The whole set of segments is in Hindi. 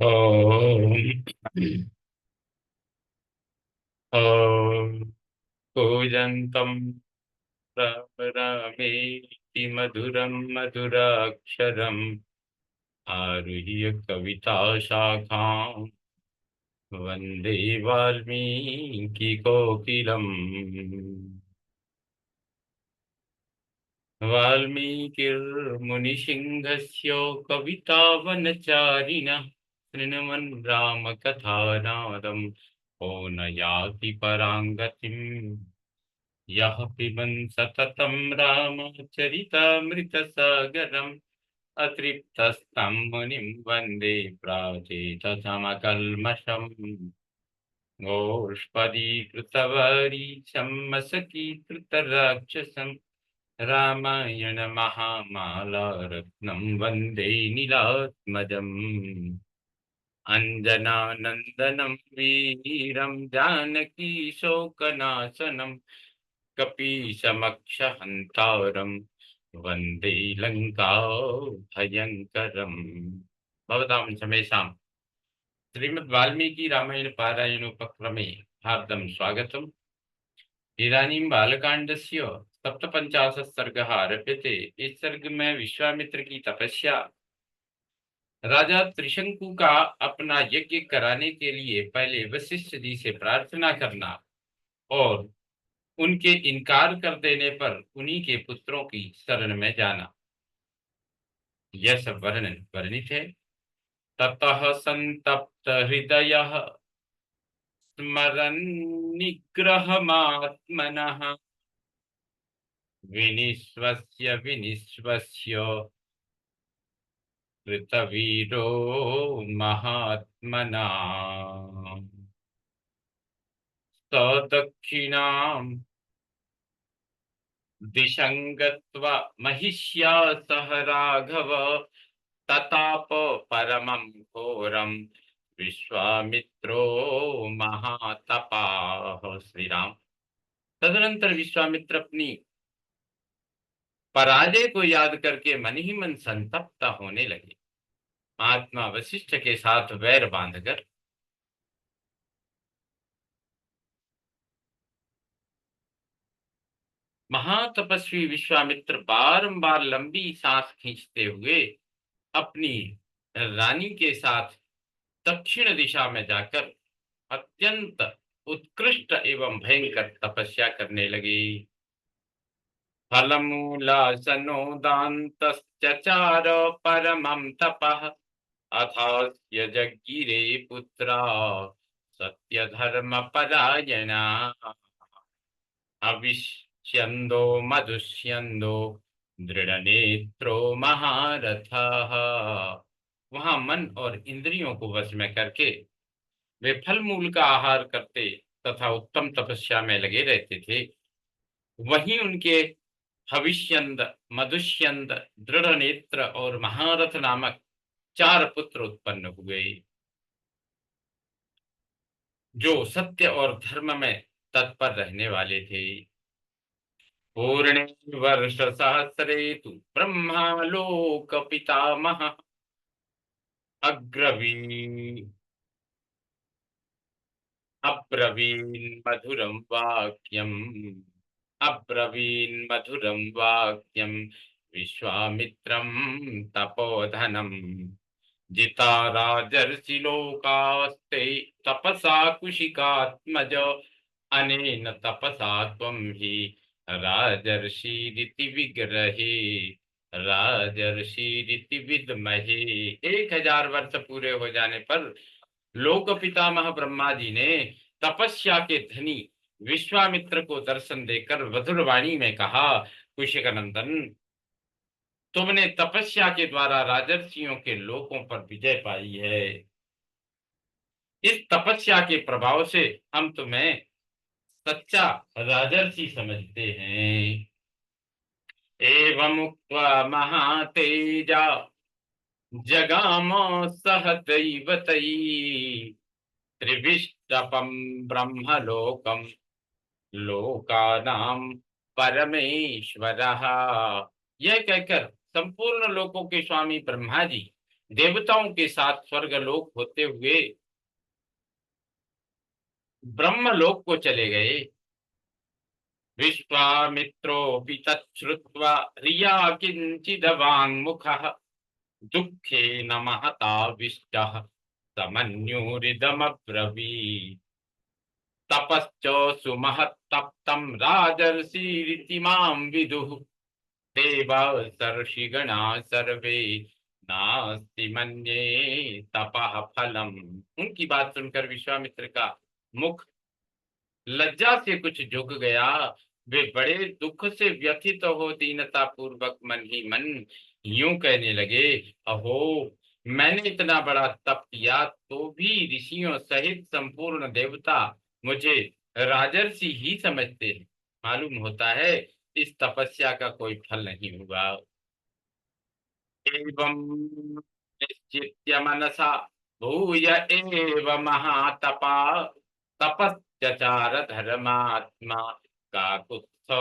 ॐ ॐ कूजन्तं राम रामेति मधुरं मधुराक्षरम् आरुह्य कविताशाखां वन्दे वाल्मीकिकोकिलम्। वाल्मीकिर्मुनिसिंहस्य कवितावनचारिणः शृण्वन् रामकथानादम् को न याति परां गतिम्। यः पिबन् सततं रामचरितामृतसागरम् अतृप्तस्तं मुनिं वन्दे प्राचेतसमकल्मषम्। गोष्पदीकृतवारीशं मशकीकृतराक्षसम् रामायण महामाला रत्नं वन्दे नीलात्मजम्। अञ्जनानन्दनं वीरं जानकी शोकनाशनं कपीशमक्षहन्तारं वन्दे लङ्का भयङ्करम्। भवतां समेषां श्रीमद् वाल्मीकि रामायण पारायणोपक्रमे हार्दं स्वागतम्। इदानीं बालकाण्डस्य सप्तपञ्चाशत् सर्गः आरभ्यते। इस सर्ग में विश्वामित्र की तपस्या, राजा त्रिशंकु का अपना यज्ञ कराने के लिए पहले वशिष्ठ जी से प्रार्थना करना और उनके इनकार कर देने पर उन्हीं के पुत्रों की शरण में जाना, यह सब वर्णन वर्णित है। ततः संतप्त हृदय स्मरन् निग्रहमात्मनः विनिश्वस्य कृतवीरो महात्मना स दक्षिणां दिशं गत्वा महिष्या सह राघव तताप परमं घोरं विश्वामित्रो महातपाः। श्री राम। तदनंतर विश्वामित्र अपनी पराजय को याद करके मन ही मन संतप्त होने लगे। महात्मा वशिष्ठ के साथ वैर बांधकर महातपस्वी विश्वामित्र बारंबार लंबी सांस खींचते हुए अपनी रानी के साथ दक्षिण दिशा में जाकर अत्यंत उत्कृष्ट एवं भयंकर तपस्या करने लगे। फलमूलासनोदान्तश्चचार परमं तपः अथास्य जज्ञिरे पुत्रा सत्यधर्मपरायणा अविष्यन्दो मधुष्यन्दो दृढ़नेत्रो महारथः। वहां मन और इंद्रियों को वश में करके वे फल मूल का आहार करते तथा उत्तम तपस्या में लगे रहते थे। वहीं उनके हविष्यंद, मधुष्यंद, दृढ़ नेत्र और महारथ नामक 4 पुत्र उत्पन्न हुए, जो सत्य और धर्म में तत्पर रहने वाले थे। पूर्णे वर्ष सहस्रे तु ब्रह्मालोक पितामह अग्रवी अब्रवीन् मधुरं वाक्यम् अब्रवीन् मधुरं वाक्यम् विश्वामित्रं तपोधनम् जिता राजर्षि लोकास्ते तपसा कुशिकात्मज अनेन तपसा त्वं हि राजर्षिरिति विग्रहे राजर्षिरिति विद्महे। 1000 वर्ष पूरे हो जाने पर लोक पितामह ब्रह्मा जी ने तपस्या के धनी विश्वामित्र को दर्शन देकर मधुर वाणी में कहा, कुशिक नंदन, तुमने तपस्या के द्वारा राजर्षियों के लोकों पर विजय पाई है। इस तपस्या के प्रभाव से हम तुम्हें सच्चा राजर्षि समझते हैं। एवं उक्त्वा महातेजा जगाम सह दैवतैः त्रिविष्टपं ब्रह्मलोकं लोकानां परमेश्वरः। यह कहकर संपूर्ण लोकों के स्वामी ब्रह्मा जी देवताओं के साथ स्वर्गलोक होते हुए ब्रह्मलोक को चले गए। विश्वामित्रोऽपि तच्छ्रुत्वा रिया किञ्चिदवाङ्मुखः दुःखेन महताविष्टः समन्युरिदमब्रवीत्। तपश्च सुमहत्तप्तं राजर्षिरिति मां विदुः देवासर्षिगणा सर्वे नास्ति मन्ये तपः फलम्। उनकी बात सुनकर विश्वामित्र का मुख लज्जा से कुछ झुक गया। वे बड़े दुख से व्यथित हो दीनता पूर्वक मन ही मन यूं कहने लगे, अहो, मैंने इतना बड़ा तप किया तो भी ऋषियों सहित संपूर्ण देवता मुझे राजर्षि ही समझते हैं। मालूम होता है इस तपस्या का कोई फल नहीं हुआ। एवं निश्चित्य मनसा भूय एव महातपा तपस्चार धर्मात्मा काकुत्स्थ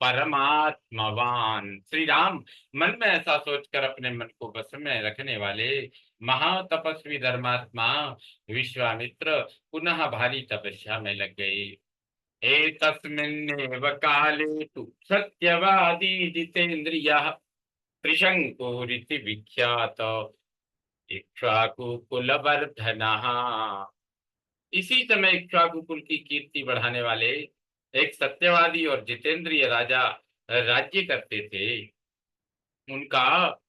परमात्मवान। श्री राम, मन में ऐसा सोचकर अपने मन को वश में रखने वाले महातपस्वी धर्मात्मा विश्वामित्र पुनः भारी तपस्या में लग गए। एतस्मिन्नेव काले तु सत्यवादी जितेन्द्रियः त्रिशंकुरिति विख्यात इक्ष्वाकुकुलवर्धनः। इसी समय इक्ष्वाकुकुल की कीर्ति बढ़ाने वाले एक सत्यवादी और जितेंद्रिय राजा राज्य करते थे। उनका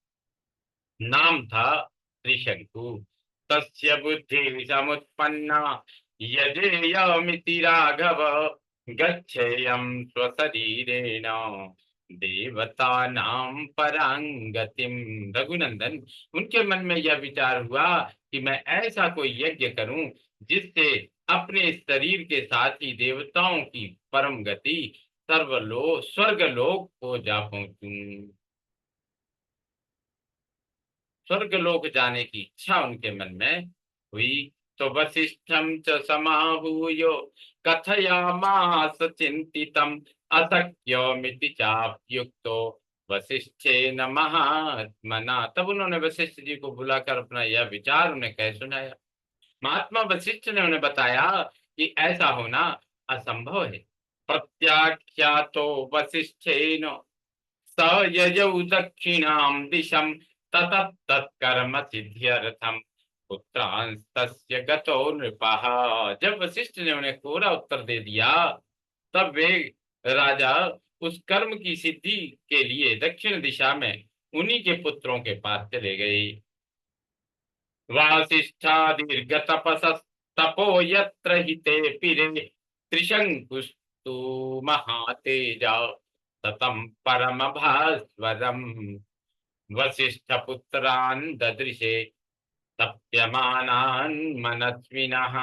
नाम था त्रिशंकु। तस्य बुद्धि समुत्पन्ना यजेयमिति राघव गच्छेयं स्वशरीरेण देवतानां परांगतिम। रघुनंदन, उनके मन में यह विचार हुआ कि मैं ऐसा कोई यज्ञ करूं जिससे अपने इस शरीर के साथ ही देवताओं की परम गति स्वर्गलोक को जा पहुंचूं। स्वर्गलोक जाने की इच्छा उनके मन में हुई तो वसिष्ठं च समाहूयो कथयामास चिंतितम् अशक्योमिति चाप्युक्तो वसिष्ठेन महात्मना। तब उन्होंने वशिष्ठ जी को बुलाकर अपना यह विचार उन्हें कह सुनाया। महात्मा वशिष्ठ ने उन्हें बताया कि ऐसा होना असंभव है। प्रत्याख्यातो वसिष्ठेन स ययौ दक्षिणां दिशं ततः तत्कर्म सिद्ध्यर्थम पुत्रांस्तस्य गतो नृपः। जब वशिष्ठ ने उन्हें कोरा उत्तर दे दिया तब वे राजा उस कर्म की सिद्धि के लिए दक्षिण दिशा में उन्हीं के पुत्रों के पास चले गए। वासिष्ठा दीर्घ तपो यत्र हिते पिरे त्रिशंकुस्तु महातेजा ततम परम भास्वरम वसिष्ठ पुत्रान ददृशे तप्यमानान मनस्विनः।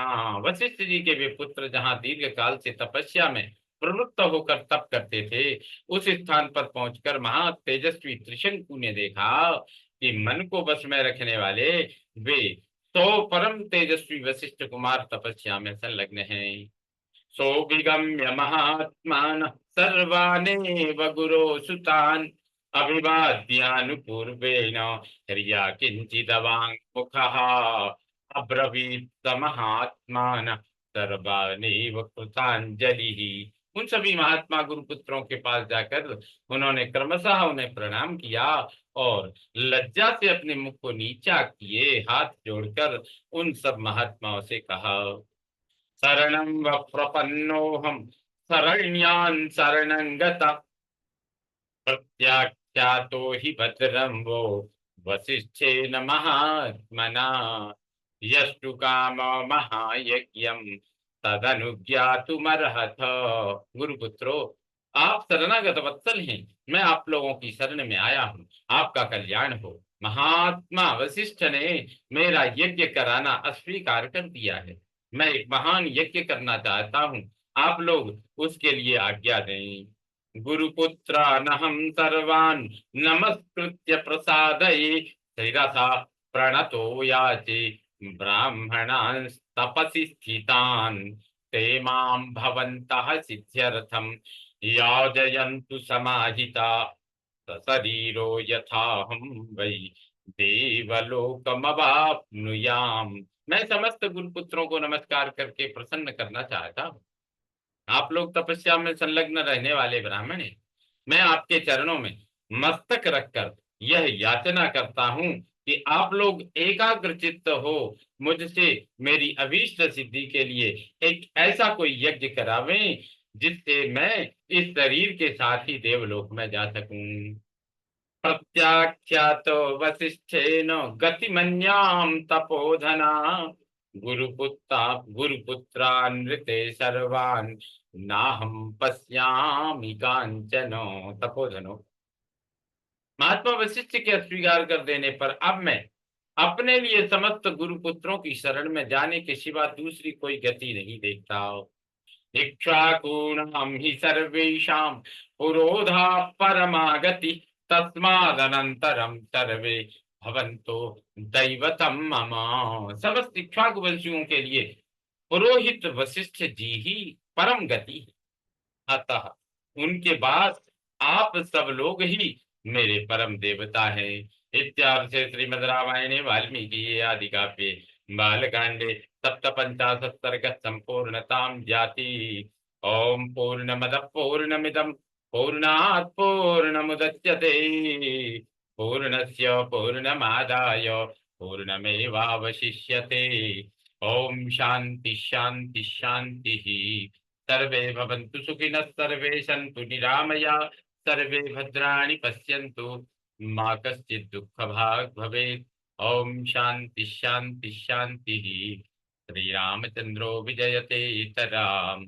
वशिष्ठ जी के वे पुत्र जहाँ दीर्घ काल से तपस्या में प्रवृत्त होकर तप करते थे, उस स्थान पर पहुंचकर महा तेजस्वी त्रिशंकु ने देखा कि मन को वश में रखने वाले वे तो परम तेजस्वी वशिष्ठ कुमार तपस्या में संलग्न हैं। सोऽभिगम्य महात्मानः सर्वानेव गुरो सुतान् अभिवाद्यानुपूर्वेण हर्या किञ्चिदवाङ्मुखः अब्रवीत् स महात्मानः सर्वानेव कृताञ्जलिः। उन सभी महात्मा गुरुपुत्रों के पास जाकर उन्होंने क्रमशः उन्हें प्रणाम किया और लज्जा से अपने मुख को नीचा किए हाथ जोड़कर उन सब महात्माओं से कहा, शरणं व प्रपन्नोऽहं शरण्यान् शरणं गतः प्रत्याख्यातो हि भद्रं वो वसिष्ठेन महात्मना यस्तु काम महायज्ञं तदनुज्ञातुमर्हथ। गुरुपुत्रो, आप शरणागत वत्सल हैं। मैं आप लोगों की शरण में आया हूँ, आपका कल्याण हो। महात्मा वशिष्ठ ने मेरा यज्ञ कराना अस्वीकार कर दिया है। मैं एक महान यज्ञ करना चाहता हूँ, आप लोग उसके लिए आज्ञा दें। गुरुपुत्रानहं सर्वान् नमस्कृत्य प्रसादये शिरसा प्रणतो याचे ब्राह्मणान् तपसि स्थितान् ते मां भवन्तः सिद्ध्यर्थं याजयन्तु समाहिता सशरीरो यथाहं वै देवलोकमवाप्नुयाम। मैं समस्त गुरुपुत्रों को नमस्कार करके प्रसन्न करना चाहता हूँ। आप लोग तपस्या में संलग्न रहने वाले ब्राह्मण हैं। मैं आपके चरणों में मस्तक रखकर यह याचना करता हूँ कि आप लोग एकाग्र चित्त हो, मुझसे मेरी अभीष्ट सिद्धि के लिए एक ऐसा कोई यज्ञ करावें जिससे मैं इस शरीर के साथ ही देवलोक में जा सकूं। प्रत्याख्यातो वसिष्ठेन गतिमन्यां तपोधना, गुरुपुत्रान्विते सर्वान् नाहं पश्यामि कांचन। तपोधनो, महात्मा वशिष्ठ के अस्वीकार कर देने पर अब मैं अपने लिए समस्त गुरुपुत्रों की शरण में जाने के सिवा दूसरी कोई गति नहीं देखता। इक्ष्वाकूणां हि सर्वेषां पुरोधा परमागति, तस्मादनन्तरं सर्वे भवन्तो दैवतं मम। समस्त इक्ष्वाकु वंशियों के लिए पुरोहित वशिष्ठ जी ही परम गति है। अतः उनके बाद आप सब लोग ही मेरे परम देवता हैं। इत्यार्थ श्रीमद् रामायणे वाल्मीकि आदि काव्ये बालकांडे सप्तपंचाशत् सर्ग संपूर्णतां जाति। ओम पूर्णमद पूर्णमिदं पूर्णात् पूर्णमुदच्यते पूर्णस्य पूर्णमादाय पूर्णमेवावशिष्यते। ओम शांति शांति शांति। सर्वे भवन्तु सुखिनः, सर्वे सन्तु निरामया, सर्वे भद्राणि पश्यन्तु, मा कश्चित् दुःखभाग् भवेत्। ओम शांति शांति शांति। श्री रामचंद्रो विजयते इतराम।